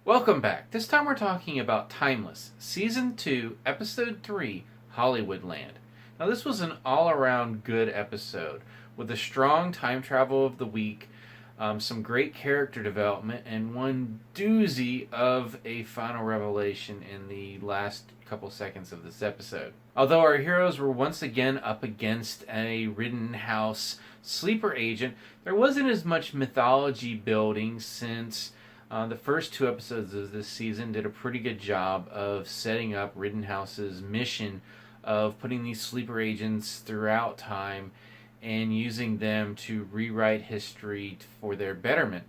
Welcome back. This time we're talking about Timeless, Season 2, Episode 3, Hollywoodland. Now this was an all-around good episode, with a strong time travel of the week, some great character development, and one doozy of a final revelation in the last couple seconds of this episode. Although our heroes were once again up against a Rittenhouse sleeper agent, there wasn't as much mythology building since the first two episodes of this season did a pretty good job of setting up Rittenhouse's mission of putting these sleeper agents throughout time and using them to rewrite history for their betterment.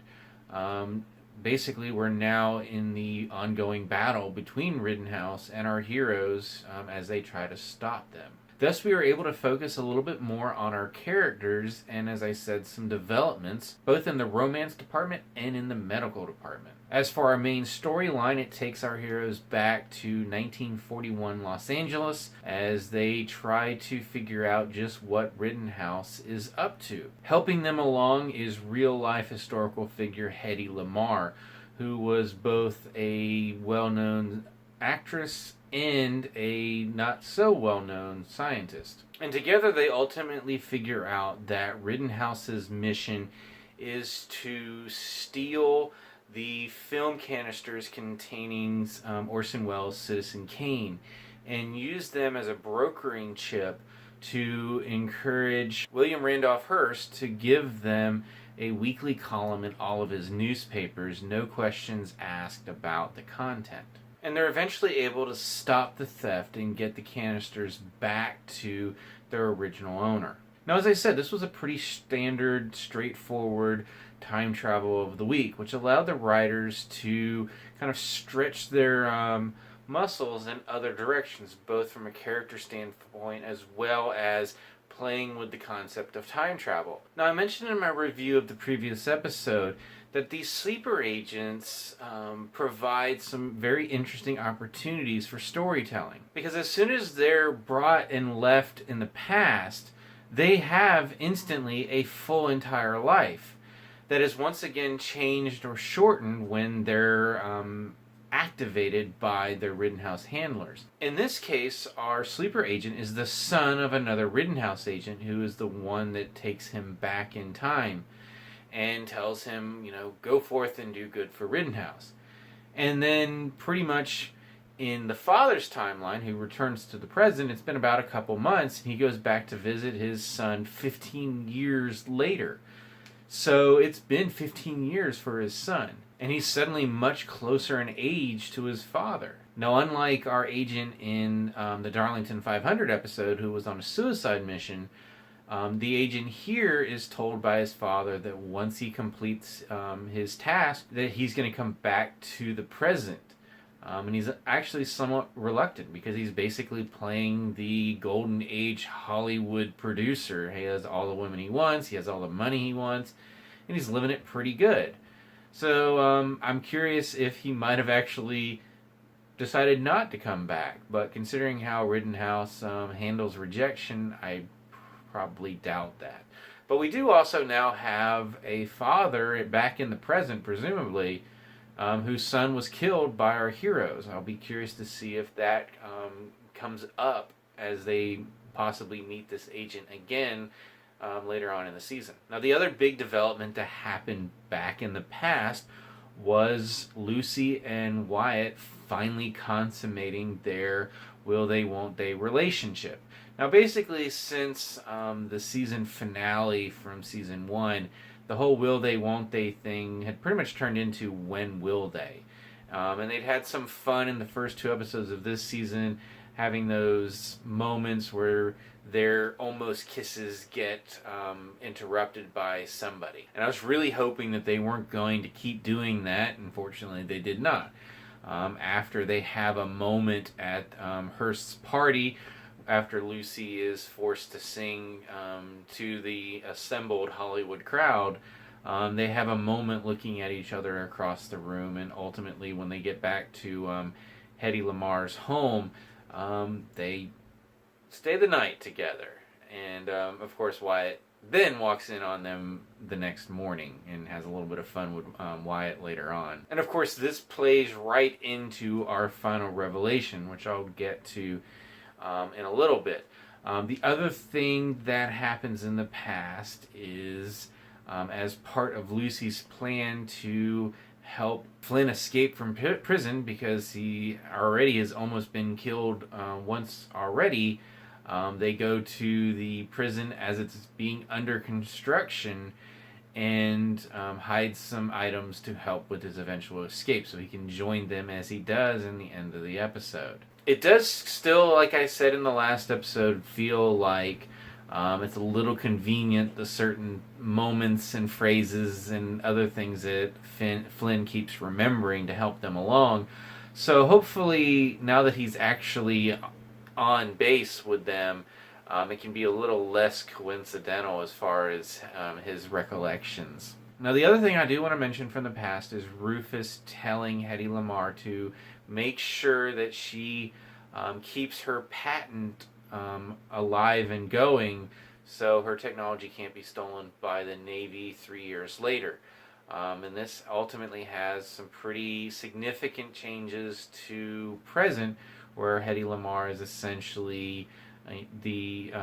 Basically, we're now in the ongoing battle between Rittenhouse and our heroes as they try to stop them. Thus, we were able to focus a little bit more on our characters and, as I said, some developments, both in the romance department and in the medical department. As for our main storyline, it takes our heroes back to 1941 Los Angeles as they try to figure out just what Rittenhouse is up to. Helping them along is real-life historical figure Hedy Lamarr, who was both a well-known actress and a not-so-well-known scientist. And together they ultimately figure out that Rittenhouse's mission is to steal the film canisters containing Orson Welles' Citizen Kane and use them as a brokering chip to encourage William Randolph Hearst to give them a weekly column in all of his newspapers, no questions asked about the content. And they're eventually able to stop the theft and get the canisters back to their original owner. Now, as I said, this was a pretty standard, straightforward time travel of the week, which allowed the writers to kind of stretch their muscles in other directions, both from a character standpoint as well as playing with the concept of time travel. Now, I mentioned in my review of the previous episode that these sleeper agents provide some very interesting opportunities for storytelling. Because as soon as they're brought and left in the past, they have instantly a full entire life that is once again changed or shortened when they're activated by their Rittenhouse handlers. In this case, our sleeper agent is the son of another Rittenhouse agent who is the one that takes him back in time and tells him, go forth and do good for Rittenhouse. And then pretty much in the father's timeline, who returns to the present, it's been about a couple months, and he goes back to visit his son 15 years later. So it's been 15 years for his son, and he's suddenly much closer in age to his father. Now, unlike our agent in the Darlington 500 episode, who was on a suicide mission, the agent here is told by his father that once he completes his task, that he's going to come back to the present. And he's actually somewhat reluctant because he's basically playing the golden age Hollywood producer. He has all the women he wants, he has all the money he wants, and he's living it pretty good. So I'm curious if he might have actually decided not to come back. But considering how Rittenhouse handles rejection, I probably doubt that. But we do also now have a father back in the present, presumably, whose son was killed by our heroes. I'll be curious to see if that comes up as they possibly meet this agent again later on in the season. Now, the other big development that happened back in the past was Lucy and Wyatt finally consummating their will they, won't they relationship. Now, basically, since the season finale from season 1, the whole will they, won't they thing had pretty much turned into when will they. And they'd had some fun in the first 2 episodes of this season, having those moments where their almost kisses get interrupted by somebody. And I was really hoping that they weren't going to keep doing that. Unfortunately, they did not. After they have a moment at Hearst's party, after Lucy is forced to sing to the assembled Hollywood crowd, they have a moment looking at each other across the room, and ultimately when they get back to Hedy Lamarr's home, they stay the night together. And of course Wyatt then walks in on them the next morning and has a little bit of fun with Wyatt later on. And of course, this plays right into our final revelation, which I'll get to in a little bit. The other thing that happens in the past is, as part of Lucy's plan to help Flynn escape from prison, because he already has almost been killed once already, they go to the prison as it's being under construction and hide some items to help with his eventual escape so he can join them as he does in the end of the episode. It does still, like I said in the last episode, feel like it's a little convenient, the certain moments and phrases and other things that Flynn keeps remembering to help them along. So hopefully, now that he's actually on base with them, it can be a little less coincidental as far as his recollections. Now, the other thing I do want to mention from the past is Rufus telling Hedy Lamarr to make sure that she keeps her patent alive and going so her technology can't be stolen by the Navy 3 years later. And this ultimately has some pretty significant changes to present, where Hedy Lamarr is essentially the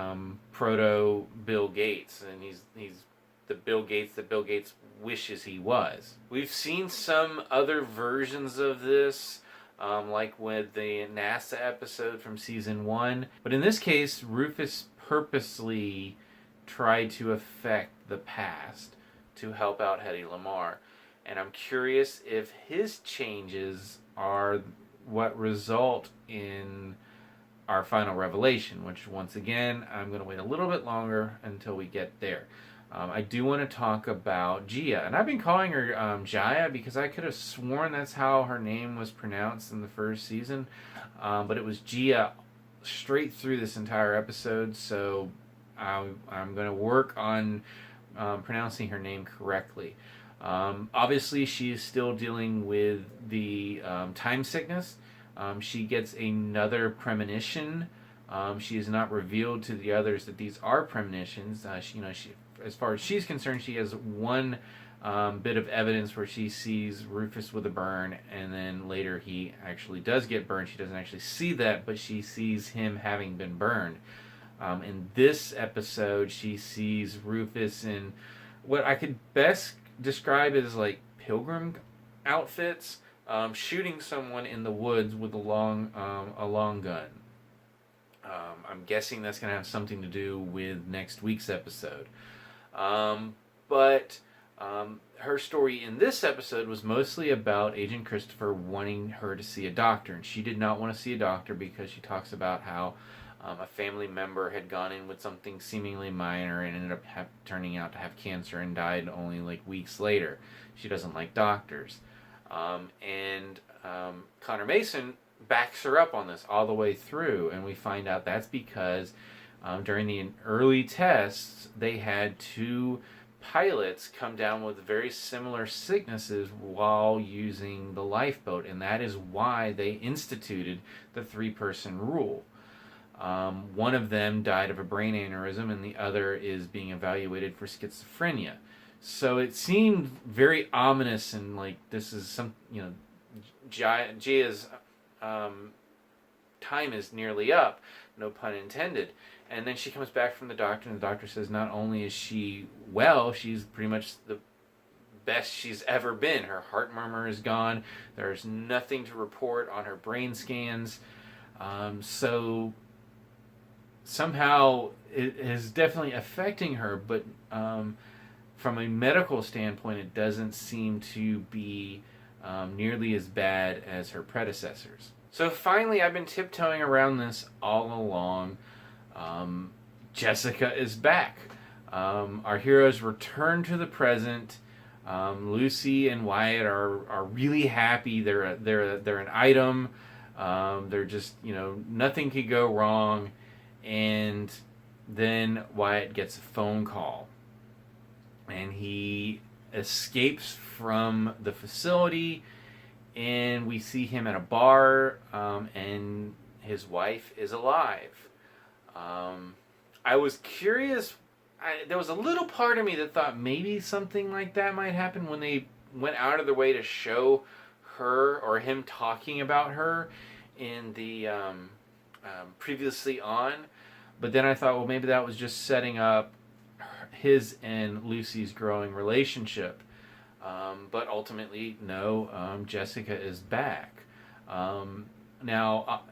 proto Bill Gates, and he's the Bill Gates that Bill Gates wishes he was. We've seen some other versions of this, like with the NASA episode from season 1, but in this case, Rufus purposely tried to affect the past to help out Hedy Lamarr, and I'm curious if his changes are what result in our final revelation, which once again I'm going to wait a little bit longer until we get there. I do want to talk about Gaea, and I've been calling her Gaea because I could have sworn that's how her name was pronounced in the first season, but it was Gaea straight through this entire episode, so I'm going to work on pronouncing her name correctly. Obviously, she is still dealing with the time sickness. She gets another premonition. She is not revealed to the others that these are premonitions. She, as far as she's concerned, she has one bit of evidence where she sees Rufus with a burn, and then later he actually does get burned. She doesn't actually see that, but she sees him having been burned. In this episode, she sees Rufus in what I could best describe as like pilgrim outfits, shooting someone in the woods with a long gun. I'm guessing that's going to have something to do with next week's episode. But her story in this episode was mostly about Agent Christopher wanting her to see a doctor, and she did not want to see a doctor because she talks about how a family member had gone in with something seemingly minor and ended up turning out to have cancer and died only like weeks later. She doesn't like doctors. And Connor Mason backs her up on this all the way through, and we find out that's because during the early tests, they had 2 pilots come down with very similar sicknesses while using the lifeboat, and that is why they instituted the 3-person rule. One of them died of a brain aneurysm, and the other is being evaluated for schizophrenia. So it seemed very ominous, and like this is some, Gaea's time is nearly up, no pun intended. And then she comes back from the doctor, and the doctor says not only is she well, she's pretty much the best she's ever been. Her heart murmur is gone. There's nothing to report on her brain scans. So somehow it is definitely affecting her, but from a medical standpoint, it doesn't seem to be nearly as bad as her predecessors. So finally, I've been tiptoeing around this all along. Jessica is back. Our heroes return to the present. Lucy and Wyatt are really happy. They're an item. They're just, nothing could go wrong. And then Wyatt gets a phone call, and he escapes from the facility, and we see him at a bar, and his wife is alive. I was curious there was a little part of me that thought maybe something like that might happen when they went out of their way to show her or him talking about her in the previously on. But then I thought, well, maybe that was just setting up his and Lucy's growing relationship. But ultimately, no, Jessica is back. Now,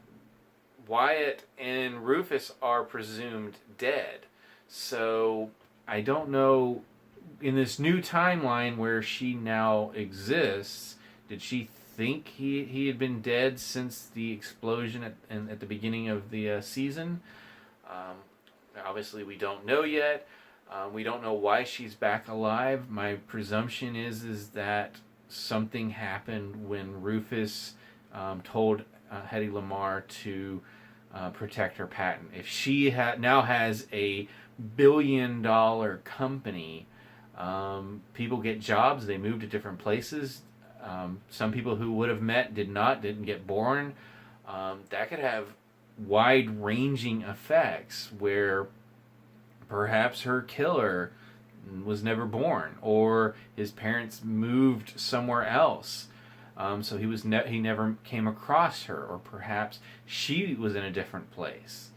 Wyatt and Rufus are presumed dead. So I don't know, in this new timeline where she now exists, did she think he had been dead since the explosion at the beginning of the season? Obviously, we don't know yet. We don't know why she's back alive. My presumption is that something happened when Rufus told Hedy Lamarr to protect her patent. If she now has a billion-dollar company, people get jobs, they move to different places. Some people who would have met didn't get born. That could have wide-ranging effects where perhaps her killer was never born, or his parents moved somewhere else. So he never came across her, or perhaps she was in a different place.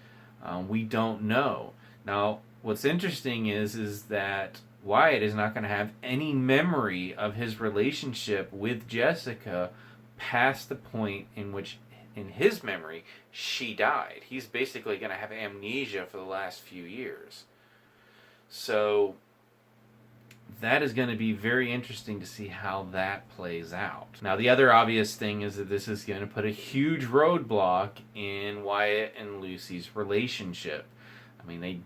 We don't know. Now, what's interesting is that Wyatt is not going to have any memory of his relationship with Jessica past the point in which, in his memory, she died. He's basically going to have amnesia for the last few years. So that is going to be very interesting to see how that plays out. Now, the other obvious thing is that this is going to put a huge roadblock in Wyatt and Lucy's relationship. I mean, they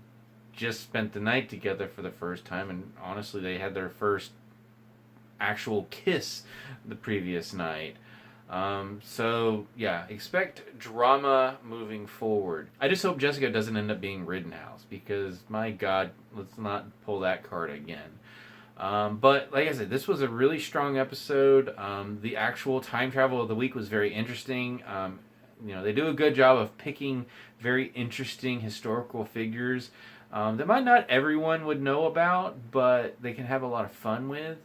just spent the night together for the first time, and honestly, they had their first actual kiss the previous night. So, yeah, expect drama moving forward. I just hope Jessica doesn't end up being Rittenhouse, because, my God, let's not pull that card again. But, like I said, this was a really strong episode. The actual time travel of the week was very interesting. They do a good job of picking very interesting historical figures that might not everyone would know about, but they can have a lot of fun with.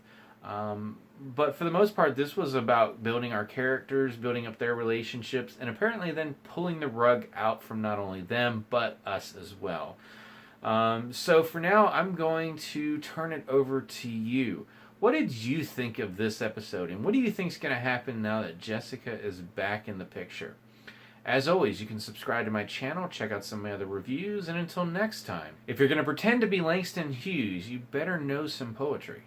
But for the most part, this was about building our characters, building up their relationships, and apparently then pulling the rug out from not only them, but us as well. So for now, I'm going to turn it over to you. What did you think of this episode, and what do you think is going to happen now that Jessica is back in the picture? As always, you can subscribe to my channel, check out some of my other reviews, and until next time, if you're going to pretend to be Langston Hughes, you better know some poetry.